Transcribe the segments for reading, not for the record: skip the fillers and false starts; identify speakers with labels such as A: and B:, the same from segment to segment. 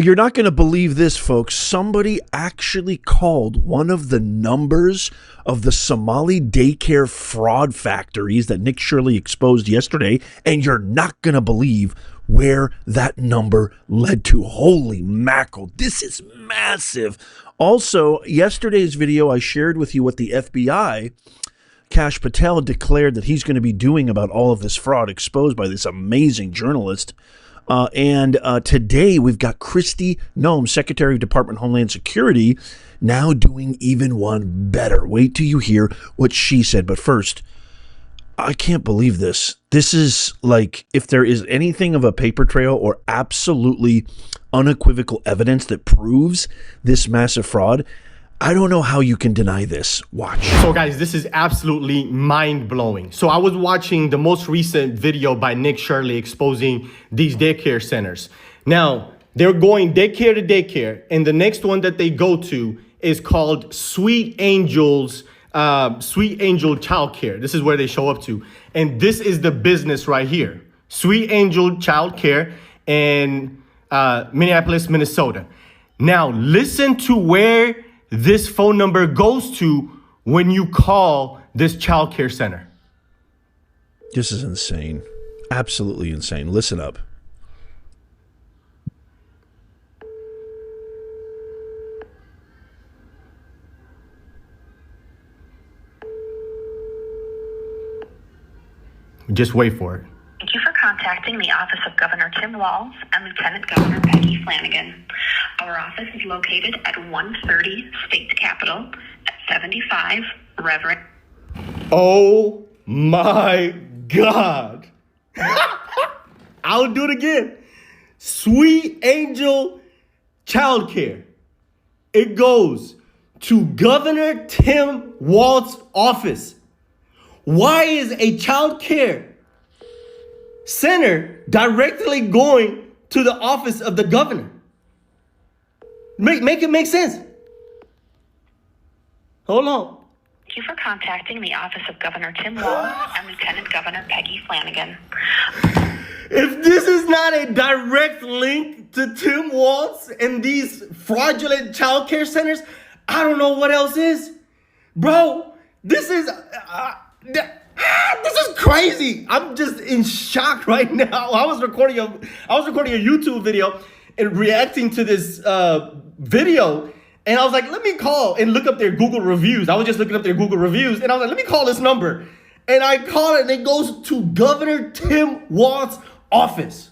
A: You're not going to believe this, folks. Somebody actually called one of the numbers of the Somali daycare fraud factories that Nick Shirley exposed yesterday, and you're not going to believe where that number led to. Holy mackerel. This is massive. Also, yesterday's video, I shared with you what the FBI, Kash Patel, declared that he's going to be doing about all of this fraud exposed by this amazing journalist. And today we've got Kristi Noem, Secretary of Department of Homeland Security, now doing even one better. Wait till you hear what she said. But first, I can't believe this. This is like, if there is anything of a paper trail or absolutely unequivocal evidence that proves this massive fraud, I don't know how you can deny this. Watch.
B: So guys, this is absolutely mind-blowing. So I was watching the most recent video by Nick Shirley exposing these daycare centers. Now, they're going daycare to daycare, and the next one that they go to is called Sweet Angel Childcare. This is where they show up to. And this is the business right here. Sweet Angel Childcare in Minneapolis, Minnesota. Now, listen to where this phone number goes to when you call this childcare center.
A: This is insane. Absolutely insane. Listen up.
B: Just wait for it.
C: Thank you for contacting the office of Governor Tim Walz and Lieutenant Governor Peggy Flanagan. Our office is located at 130 State Capitol at 75 Reverend.
B: Oh my God. I'll do it again. Sweet Angel Childcare. It goes to Governor Tim Walz's office. Why is a child care center directly going to the office of the governor? Make it make sense. Hold on.
C: Thank you for contacting the office of Governor Tim Walz and Lieutenant Governor Peggy Flanagan.
B: If this is not a direct link to Tim Walz and these fraudulent child care centers, I don't know what else is. Bro, this is crazy. I'm just in shock right now. I was recording a YouTube video and reacting to this video, and I was like, let me call and look up their Google reviews. I was just looking up their Google reviews, and I was like, let me call this number. And I call it, and it goes to Governor Tim Walz's office.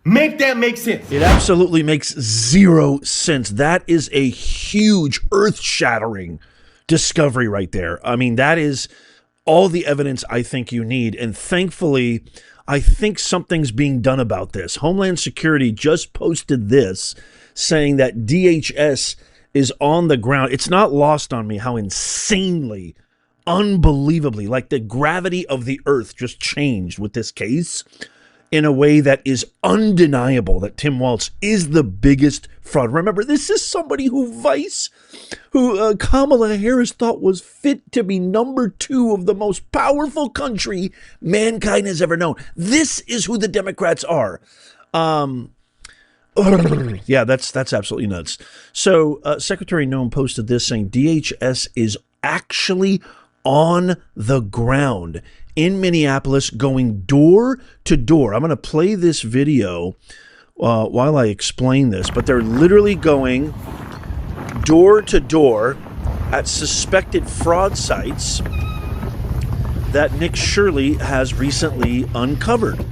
B: Make that make sense.
A: It absolutely makes zero sense. That is a huge, earth-shattering discovery right there. I mean, that is all the evidence I think you need. And thankfully, I think something's being done about this. Homeland Security just posted this saying that DHS is on the ground. It's not lost on me how insanely, unbelievably, like the gravity of the earth just changed with this case in a way that is undeniable that Tim Walz is the biggest fraud. Remember, this is somebody who Kamala Harris thought was fit to be number 2 of the most powerful country mankind has ever known. This is who the Democrats are. Yeah, that's absolutely nuts. So Secretary Noem posted this saying DHS is actually on the ground in Minneapolis going door to door. I'm going to play this video while I explain this, but they're literally going door to door at suspected fraud sites that Nick Shirley has recently uncovered.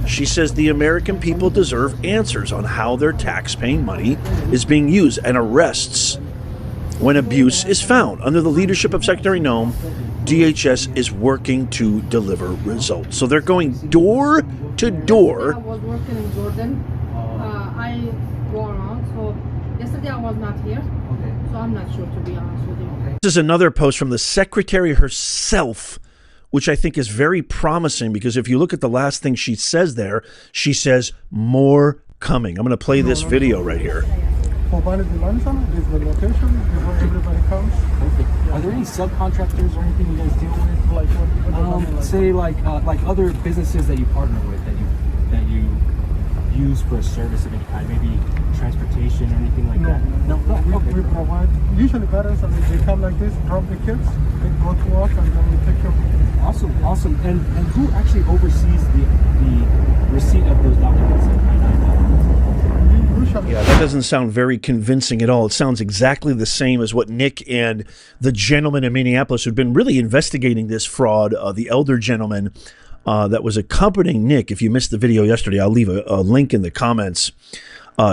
A: She says the American people deserve answers on how their tax-paying money is being used and arrests when abuse is found. Under the leadership of Secretary Noem, DHS is working to deliver results. So they're going door to door.
D: I was working in Jordan. I go around. So yesterday I was not here. So I'm not sure, to be honest with you.
A: This is another post from the secretary herself, which I think is very promising, because if you look at the last thing she says there, she says more coming. I'm going to play this video right here.
E: For Vanity Luncheon, this is the location before everybody comes.
F: Are there any subcontractors or anything you guys deal with?
E: Like what?
F: Say like other businesses that you partner with that you use for a service of any kind, maybe accommodation or anything like that? No.
E: We provide, usually parents, I mean, they come like this, drop the kids, they go to work, and then we take care of them.
F: Awesome. And who actually oversees the receipt of those documents?
A: Yeah, that doesn't sound very convincing at all. It sounds exactly the same as what Nick and the gentleman in Minneapolis who'd been really investigating this fraud, the elder gentleman that was accompanying Nick. If you missed the video yesterday, I'll leave a link in the comments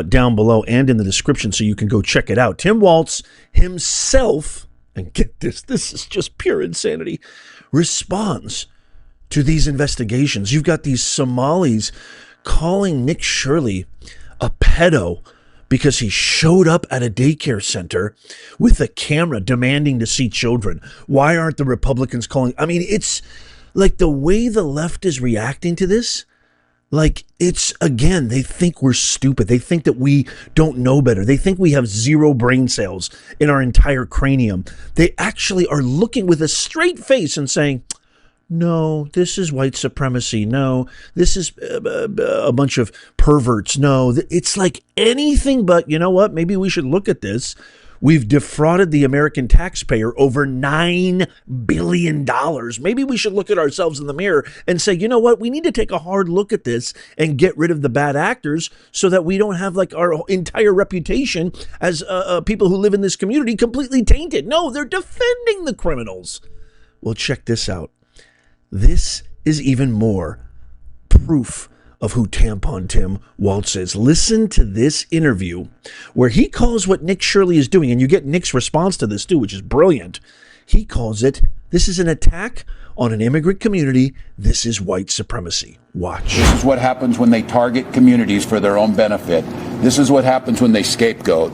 A: down below and in the description so you can go check it out. Tim Walz himself, and get this is just pure insanity, responds to these investigations. You've got these Somalis calling Nick Shirley a pedo because he showed up at a daycare center with a camera demanding to see children. Why aren't the Republicans calling? I mean, it's like the way the left is reacting to this, like it's, again, they think we're stupid. They think that we don't know better. They think we have zero brain cells in our entire cranium. They actually are looking with a straight face and saying, no, this is white supremacy. No, this is a bunch of perverts. No, it's like anything but, you know what? Maybe we should look at this. We've defrauded the American taxpayer over $9 billion. Maybe we should look at ourselves in the mirror and say, you know what? We need to take a hard look at this and get rid of the bad actors so that we don't have like our entire reputation as people who live in this community completely tainted. No, they're defending the criminals. Well, check this out. This is even more proof of who Tampon Tim Walz is. Listen to this interview where he calls what Nick Shirley is doing, and you get Nick's response to this too, which is brilliant. He calls it, this is an attack on an immigrant community. This is white supremacy. Watch.
G: This is what happens when they target communities for their own benefit. This is what happens when they scapegoat.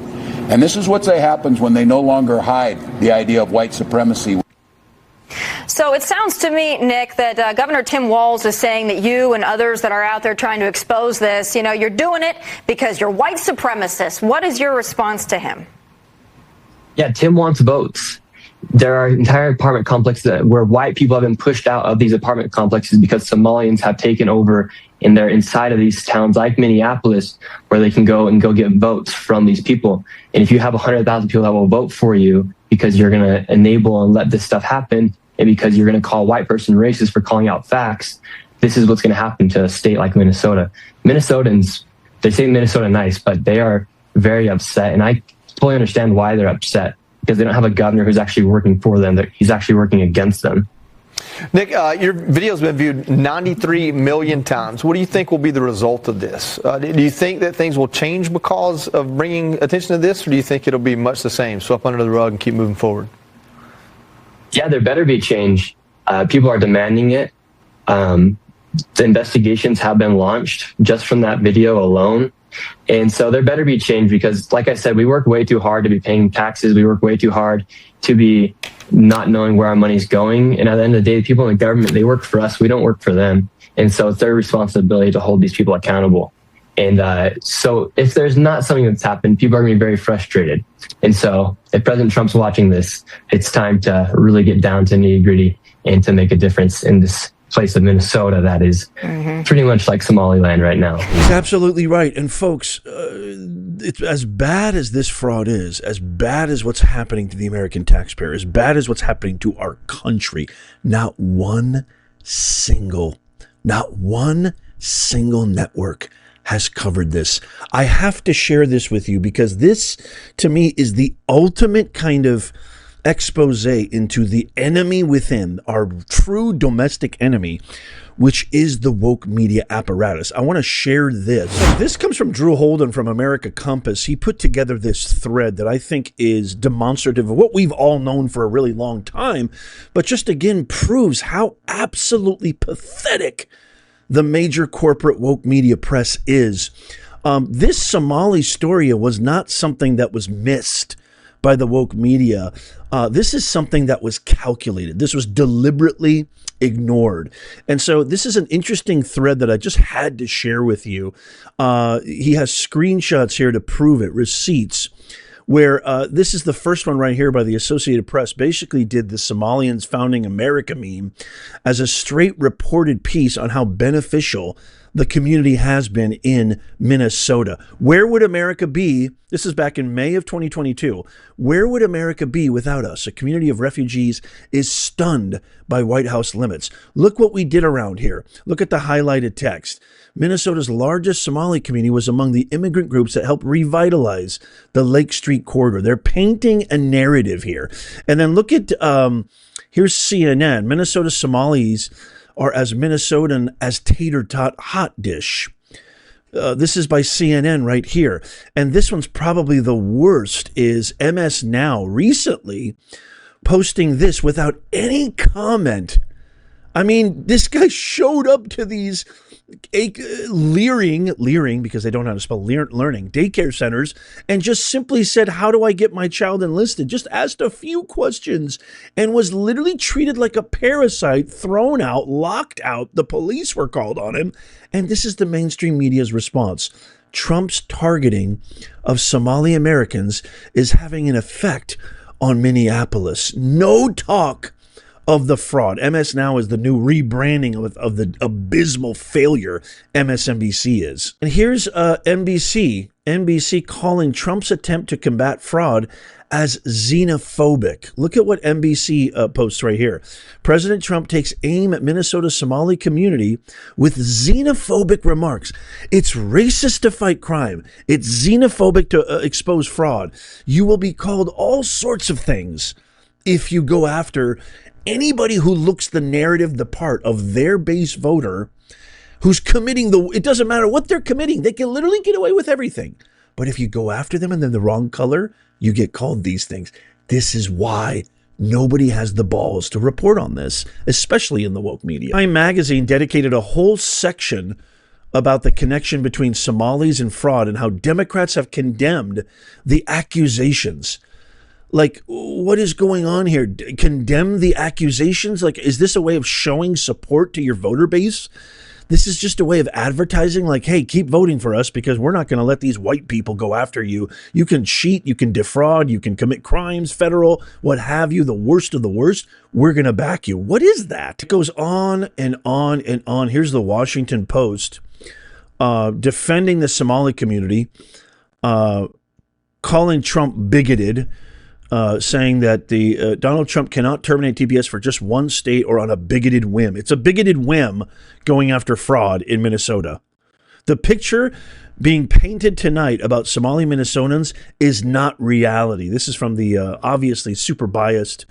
G: And this is what happens when they no longer hide the idea of white supremacy.
H: So it sounds to me, Nick, that Governor Tim Walz is saying that you and others that are out there trying to expose this, you know, you're doing it because you're white supremacists. What is your response to him?
I: Yeah, Tim wants votes. There are entire apartment complexes where white people have been pushed out of these apartment complexes because Somalians have taken over and they're inside of these towns like Minneapolis where they can go get votes from these people. And if you have 100,000 people that will vote for you because you're going to enable and let this stuff happen, and because you're going to call a white person racist for calling out facts, this is what's going to happen to a state like Minnesota. Minnesotans, they say Minnesota nice, but they are very upset. And I fully understand why they're upset, because they don't have a governor who's actually working for them. He's actually working against them.
J: Nick, your video's been viewed 93 million times. What do you think will be the result of this? Do you think that things will change because of bringing attention to this, or do you think it'll be much the same, swept under the rug and keep moving forward?
I: Yeah, there better be change. People are demanding it. The investigations have been launched just from that video alone. And so there better be change because, like I said, we work way too hard to be paying taxes. We work way too hard to be not knowing where our money's going. And at the end of the day, the people in the government, they work for us. We don't work for them. And so it's their responsibility to hold these people accountable. And so if there's not something that's happened, people are going to be very frustrated. And so if President Trump's watching this, it's time to really get down to nitty gritty and to make a difference in this place of Minnesota that is pretty much like Somaliland right now.
A: He's absolutely right. And folks, it's as bad as this fraud is, as bad as what's happening to the American taxpayer, as bad as what's happening to our country, not one single network has covered this. I have to share this with you because this, to me, is the ultimate kind of expose into the enemy within, our true domestic enemy, which is the woke media apparatus. I want to share this. This comes from Drew Holden from America Compass. He put together this thread that I think is demonstrative of what we've all known for a really long time, but just again proves how absolutely pathetic the major corporate woke media press is. This Somali story was not something that was missed by the woke media. This is something that was calculated. This was deliberately ignored. And so this is an interesting thread that I just had to share with you. He has screenshots here to prove it, receipts, where this is the first one right here by the Associated Press, basically did the Somalians Founding America meme as a straight reported piece on how beneficial the community has been in Minnesota. Where would America be? This is back in May of 2022. Where would America be without us? A community of refugees is stunned by White House limits. Look what we did around here. Look at the highlighted text. Minnesota's largest Somali community was among the immigrant groups that helped revitalize the Lake Street corridor. They're painting a narrative here. And then look at, here's CNN. Minnesota Somalis are as Minnesotan as tater tot hot dish. This is by CNN right here. And this one's probably the worst, is MS Now recently posting this without any comment. I mean, this guy showed up to these leering, because they don't know how to spell learning, daycare centers, and just simply said, how do I get my child enlisted? Just asked a few questions and was literally treated like a parasite, thrown out, locked out. The police were called on him. And this is the mainstream media's response. Trump's targeting of Somali Americans is having an effect on Minneapolis. No talk of the fraud. MS Now is the new rebranding of the abysmal failure MSNBC is. And here's NBC calling Trump's attempt to combat fraud as xenophobic. Look at what NBC posts right here. President Trump takes aim at Minnesota's Somali community with xenophobic remarks. It's racist to fight crime. It's xenophobic to expose fraud. You will be called all sorts of things if you go after anybody who looks the narrative the part of their base voter who's committing it doesn't matter what they're committing. They can literally get away with everything. But if you go after them and they're the wrong color, you get called these things. This is why nobody has the balls to report on this, especially in the woke media. Time magazine dedicated a whole section about the connection between Somalis and fraud and how Democrats have condemned the accusations. Like, what is going on here? Condemn the accusations? Like, is this a way of showing support to your voter base? This is just a way of advertising, like, hey, keep voting for us because we're not going to let these white people go after you. You can cheat, you can defraud, you can commit crimes, federal, what have you, the worst of the worst. We're going to back you. What is that? It goes on and on and on. Here's the Washington Post defending the Somali community, calling Trump bigoted, saying that the Donald Trump cannot terminate TPS for just one state or on a bigoted whim. It's a bigoted whim going after fraud in Minnesota. The picture being painted tonight about Somali Minnesotans is not reality. This is from the obviously super biased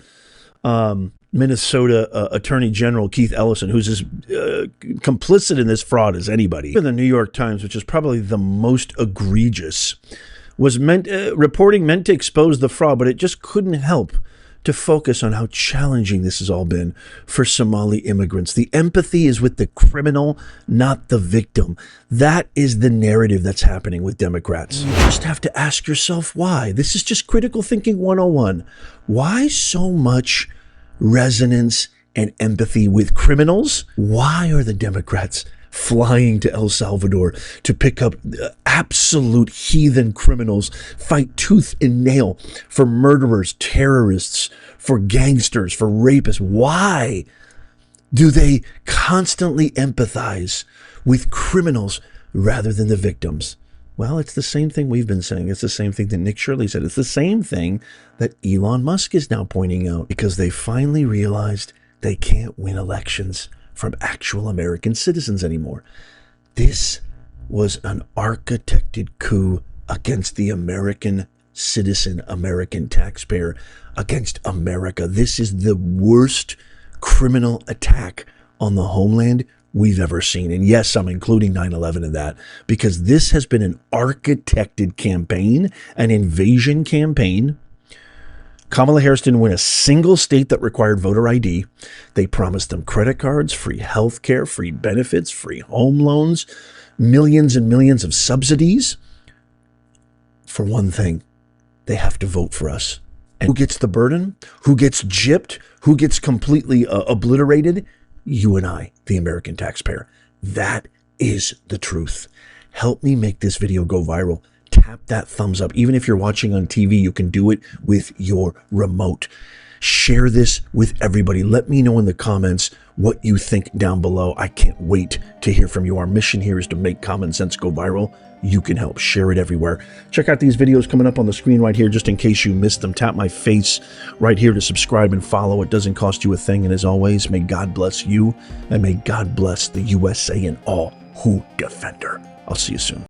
A: Minnesota Attorney General Keith Ellison, who's as complicit in this fraud as anybody. The New York Times, which is probably the most egregious, was reporting meant to expose the fraud, but it just couldn't help to focus on how challenging this has all been for Somali immigrants. The empathy is with the criminal, not the victim. That is the narrative that's happening with Democrats. You just have to ask yourself why. This is just critical thinking 101. Why so much resonance and empathy with criminals? Why are the Democrats flying to El Salvador to pick up absolute heathen criminals, fight tooth and nail for murderers, terrorists, for gangsters, for rapists? Why do they constantly empathize with criminals rather than the victims? Well, it's the same thing we've been saying. It's the same thing that Nick Shirley said. It's the same thing that Elon Musk is now pointing out, because they finally realized they can't win elections from actual American citizens anymore. This was an architected coup against the American citizen, American taxpayer, against America. This is the worst criminal attack on the homeland we've ever seen. And yes, I'm including 9/11 in that, because this has been an architected campaign, an invasion campaign. Kamala Harris didn't win a single state that required voter ID. They promised them credit cards, free health care, free benefits, free home loans, millions and millions of subsidies. For one thing, they have to vote for us. And who gets the burden? Who gets gypped? Who gets completely obliterated? You and I, the American taxpayer. That is the truth. Help me make this video go viral. Tap that thumbs up. Even if you're watching on TV, you can do it with your remote. Share this with everybody. Let me know in the comments what you think down below. I can't wait to hear from you. Our mission here is to make common sense go viral. You can help. Share it everywhere. Check out these videos coming up on the screen right here just in case you missed them. Tap my face right here to subscribe and follow. It doesn't cost you a thing. And as always, may God bless you and may God bless the USA and all who defend her. I'll see you soon.